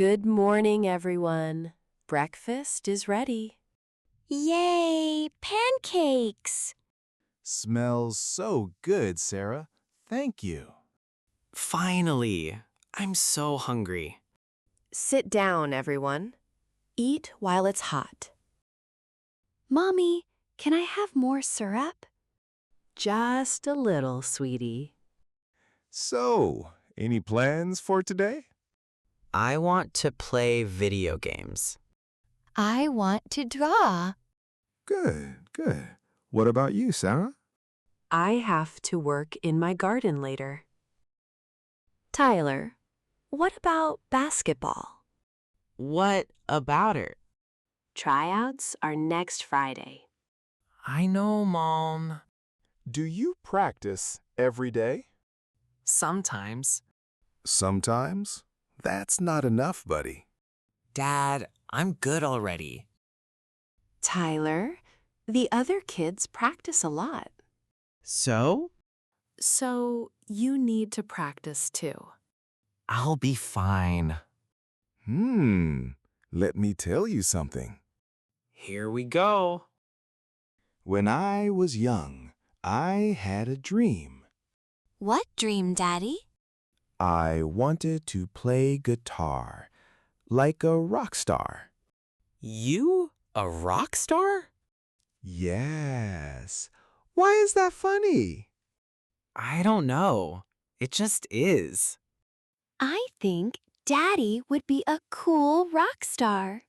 Good morning, everyone. Breakfast is ready. Yay, pancakes! Smells so good, Sarah. Thank you. Finally! I'm so hungry. Sit down, everyone. Eat while it's hot. Mommy, can I have more syrup? Just a little, sweetie. So, any plans for today? I want to play video games. I want to draw. Good. What about you, Sarah? I have to work in my garden later. Tyler, what about basketball? What about it? Tryouts are next Friday. I know, Mom. Do you practice every day? Sometimes. Sometimes? That's not enough, buddy. Dad, I'm good already. Tyler, the other kids practice a lot. So? So you need to practice too. I'll be fine. Let me tell you something. Here we go. When I was young, I had a dream. What dream, Daddy? I wanted to play guitar, like a rock star. You? A rock star? Yes. Why is that funny? I don't know. It just is. I think Daddy would be a cool rock star.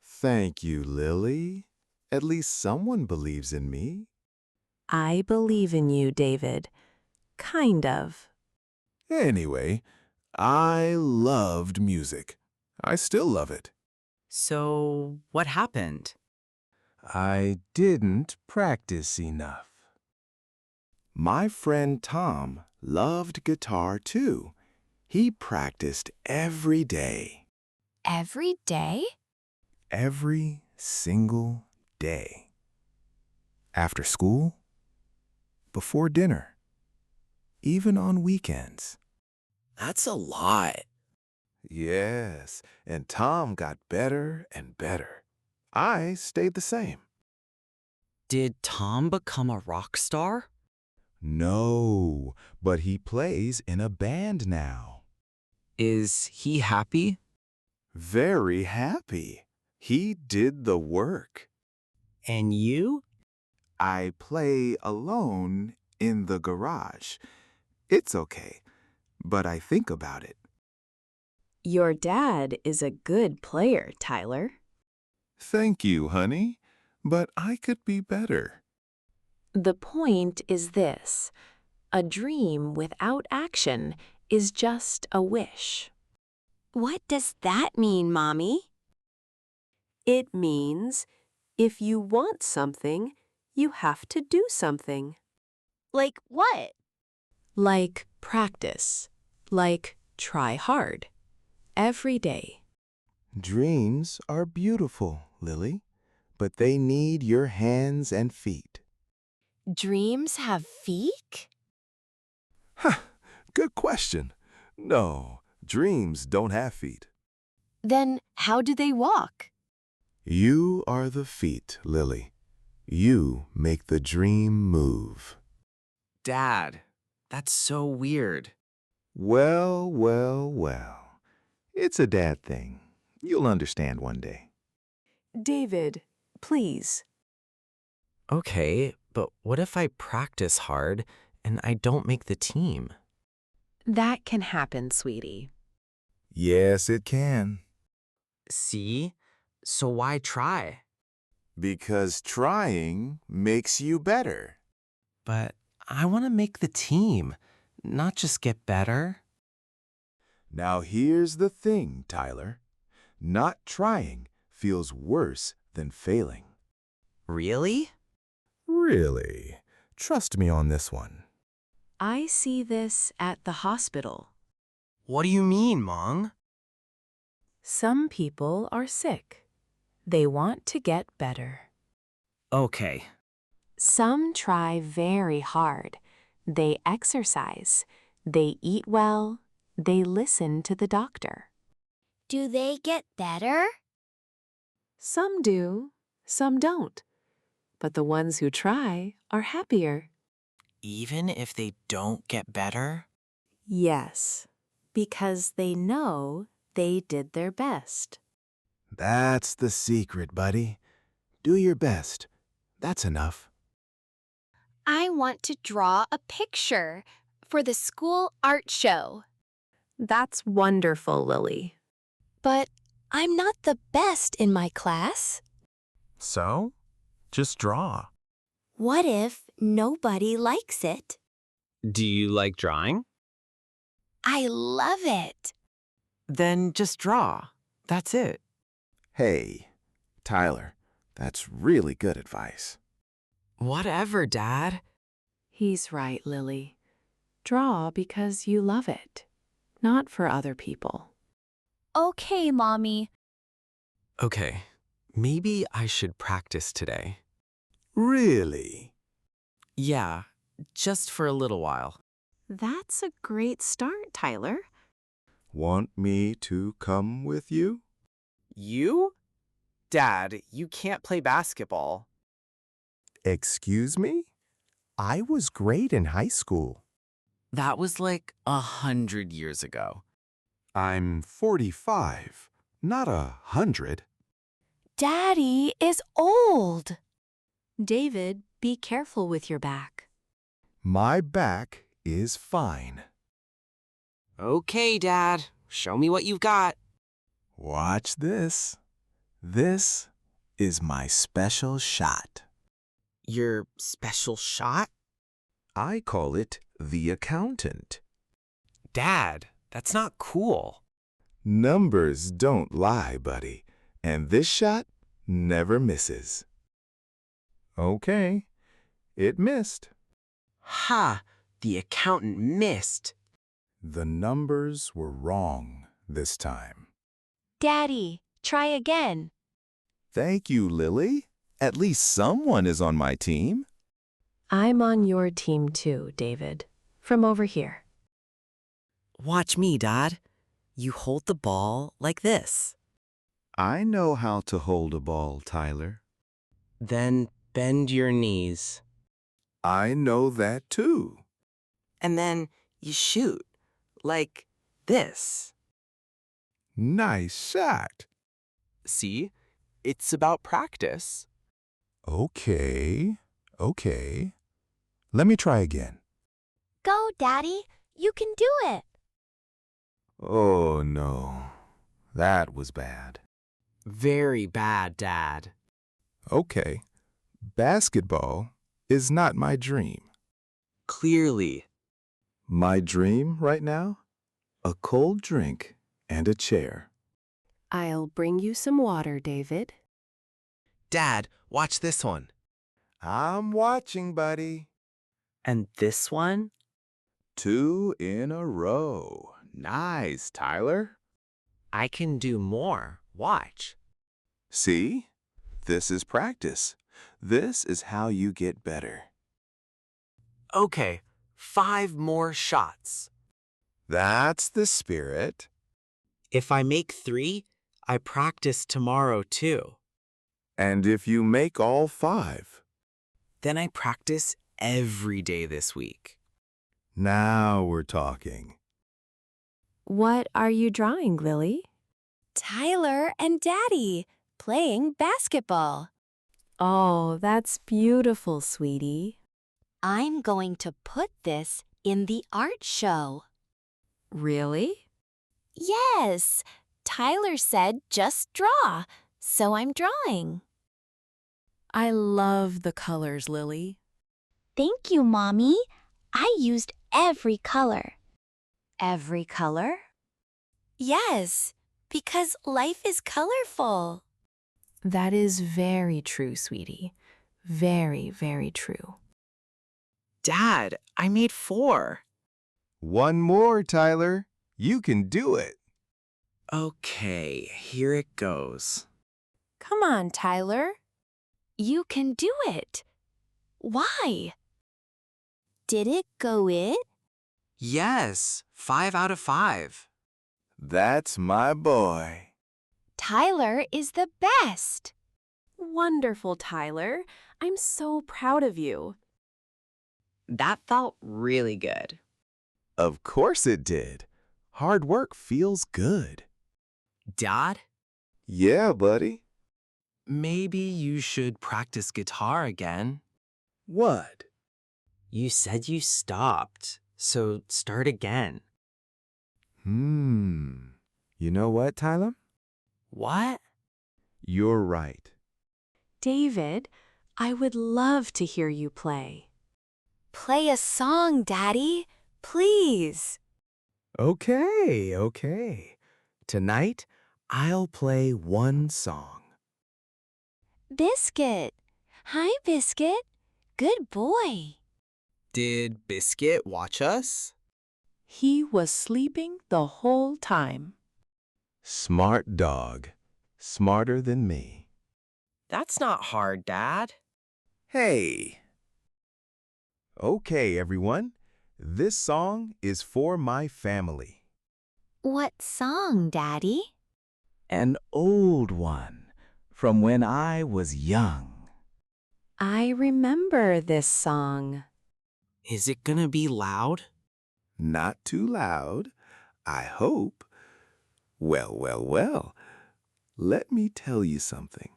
Thank you, Lily. At least someone believes in me. I believe in you, David. Kind of. Anyway, I loved music. I still love it. So, what happened? I didn't practice enough. My friend Tom loved guitar too. He practiced every day. Every day? Every single day. After school, before dinner, even on weekends. That's a lot. Yes, and Tom got better and better. I stayed the same. Did Tom become a rock star? No, but he plays in a band now. Is he happy? Very happy. He did the work. And you? I play alone in the garage. It's okay, but I think about it. Your dad is a good player, Tyler. Thank you, honey, but I could be better. The point is this: a dream without action is just a wish. What does that mean, Mommy? It means if you want something, you have to do something. Like what? Like practice. Like try hard. Every day. Dreams are beautiful, Lily, but they need your hands and feet. Dreams have feet? Good question. No, dreams don't have feet. Then how do they walk? You are the feet, Lily. You make the dream move. Dad, that's so weird. Well. It's a dad thing. You'll understand one day. David, please. Okay, but what if I practice hard and I don't make the team? That can happen, sweetie. Yes, it can. See? So why try? Because trying makes you better. But I want to make the team, not just get better. Now here's the thing, Tyler. Not trying feels worse than failing. Really? Really? Trust me on this one. I see this at the hospital. What do you mean, Mom? Some people are sick. They want to get better. Okay. Some try very hard. They exercise. They eat well. They listen to the doctor. Do they get better? Some do, some don't. But the ones who try are happier. Even if they don't get better? Yes, because they know they did their best. That's the secret, buddy. Do your best. That's enough. I want to draw a picture for the school art show. That's wonderful, Lily. But I'm not the best in my class. So, just draw. What if nobody likes it? Do you like drawing? I love it. Then just draw. That's it. Hey, Tyler, that's really good advice. Whatever, Dad. He's right, Lily. Draw because you love it, not for other people. Okay, Mommy. Okay, maybe I should practice today. Really? Yeah, just for a little while. That's a great start, Tyler. Want me to come with you? You? Dad, you can't play basketball. Excuse me? I was great in high school. That was like 100 years ago. I'm 45, not 100. Daddy is old. David, be careful with your back. My back is fine. Okay, Dad, show me what you've got. Watch this. This is my special shot. Your special shot? I call it the accountant. Dad, that's not cool. Numbers don't lie, buddy, and this shot never misses. Okay, it missed. Ha! The accountant missed. The numbers were wrong this time. Daddy, try again. Thank you, Lily. At least someone is on my team. I'm on your team too, David. From over here. Watch me, Dad. You hold the ball like this. I know how to hold a ball, Tyler. Then bend your knees. I know that too. And then you shoot. Like this. Nice shot. See? It's about practice. Okay. Let me try again. Go, Daddy. You can do it. Oh, no. That was bad. Very bad, Dad. Okay. Basketball is not my dream. Clearly. My dream right now? A cold drink and a chair. I'll bring you some water, David. Dad, watch this one. I'm watching, buddy. And this one? 2 in a row. Nice, Tyler. I can do more. Watch. See? This is practice. This is how you get better. Okay, 5 more shots. That's the spirit. If I make 3, I practice tomorrow too. And if you make all 5, Then I practice every day this week. now we're talking. What are you drawing, Lily? Tyler and Daddy playing basketball. Oh, that's beautiful, sweetie. I'm going to put this in the art show. Really? Yes. Tyler said just draw, so I'm drawing. I love the colors, Lily. Thank you, Mommy. I used every color. Every color? Yes, because life is colorful. That is very true, sweetie. Very, very true. Dad, I made 4. One more, Tyler. You can do it. Okay, here it goes. Come on, Tyler. You can do it. Why? Did it go in? Yes, 5 out of 5. That's my boy. Tyler is the best. Wonderful, Tyler. I'm so proud of you. That felt really good. Of course it did. Hard work feels good. Dad, Yeah, buddy. maybe you should practice guitar again. What? You said you stopped, so start again. You know what, Tyler? What? You're right. David, I would love to hear you play. Play a song, Daddy. Please. Okay. Tonight, I'll play one song. Biscuit. Hi, Biscuit. Good boy. Did Biscuit watch us? He was sleeping the whole time. Smart dog. Smarter than me. That's not hard, Dad. Hey! Okay, everyone. This song is for my family. What song, Daddy? An old one from when I was young. I remember this song. Is it gonna be loud? Not too loud, I hope. Well. Let me tell you something.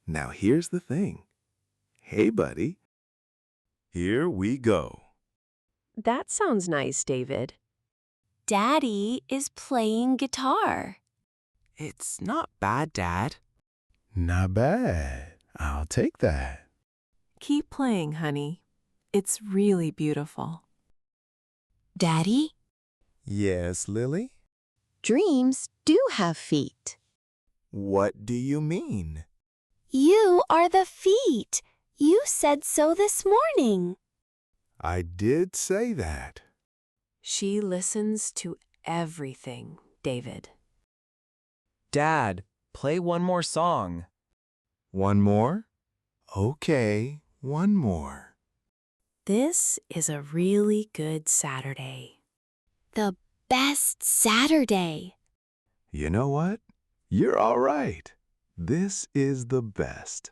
Now here's the thing. Hey, buddy. Here we go. That sounds nice, David. Daddy is playing guitar. It's not bad, Dad. Not bad. I'll take that. Keep playing, honey. It's really beautiful. Daddy, Yes, Lily? dreams do have feet. What do you mean? You are the feet. You said so this morning. I did say that. She listens to everything, David. Dad, play one more song. One more? Okay, one more. This is a really good Saturday. The best Saturday. You know what? You're all right. This is the best.